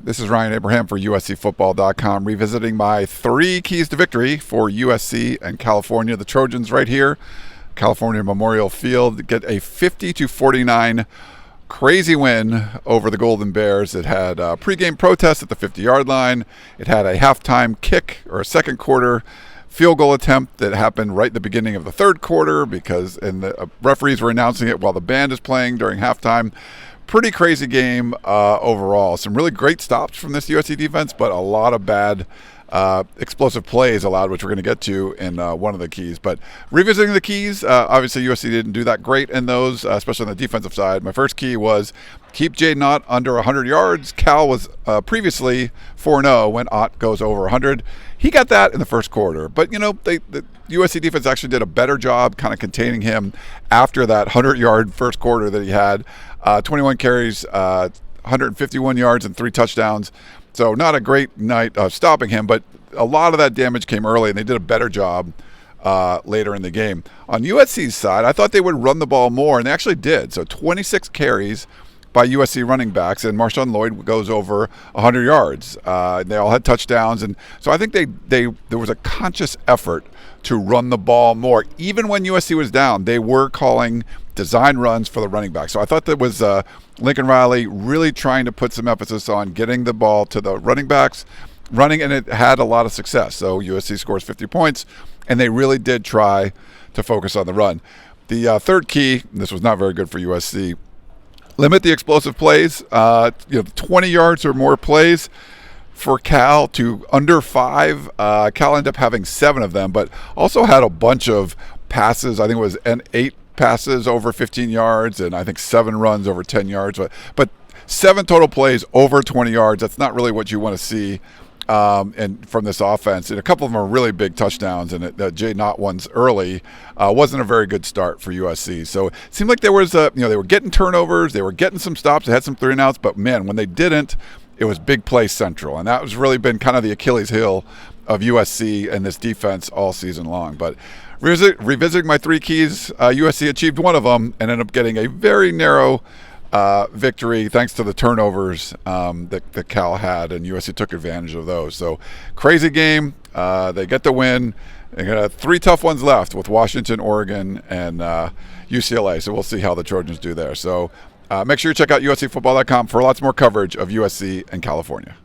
This is Ryan Abraham for USCFootball.com, revisiting my 3 keys to victory for USC and California. The Trojans right here, California Memorial Field, get a 50-49 crazy win over the Golden Bears. It had a pregame protest at the 50-yard line. It had a halftime kick or a second quarter field goal attempt that happened right at the beginning of the third quarter because the referees were announcing it while the band is playing during halftime. Pretty crazy game overall. Some really great stops from this USC defense, but a lot of bad explosive plays allowed, which we're going to get to in one of the keys. But revisiting the keys, obviously USC didn't do that great in those, especially on the defensive side. My first key was keep Jay Ott under 100 yards. Cal was previously 4-0 when Ott goes over 100. He got that in the first quarter. But, the USC defense actually did a better job kind of containing him after that 100-yard first quarter that he had. 21 carries, 151 yards, and 3 touchdowns. So not a great night of stopping him, but a lot of that damage came early, and they did a better job later in the game. On USC's side, I thought they would run the ball more, and they actually did. So 26 carries by USC running backs, and Marshawn Lloyd goes over 100 yards. They all had touchdowns, and so I think there was a conscious effort to run the ball more. Even when USC was down, they were calling design runs for the running back. So I thought that was Lincoln Riley really trying to put some emphasis on getting the ball to the running backs, running, and it had a lot of success. So USC scores 50 points, and they really did try to focus on the run. The third key, and this was not very good for USC, limit the explosive plays. 20 yards or more plays for Cal to under 5. Cal ended up having 7 of them, but also had a bunch of passes. I think it was 8 passes over 15 yards, and I think 7 runs over 10 yards. But 7 total plays over 20 yards, that's not really what you want to see and from this offense. And a couple of them are really big touchdowns, and the Jay Ott ones early wasn't a very good start for USC. So it seemed like there was they were getting turnovers, they were getting some stops, they had some 3-and-outs, but man, when they didn't, it was big play central, and that was really been kind of the Achilles heel of USC and this defense all season long. But revisiting my 3 keys, USC achieved one of them and ended up getting a very narrow victory thanks to the turnovers that Cal had, and USC took advantage of those. So crazy game. They get the win. They got 3 tough ones left with Washington, Oregon, and UCLA. So we'll see how the Trojans do there. So make sure you check out USCFootball.com for lots more coverage of USC and California.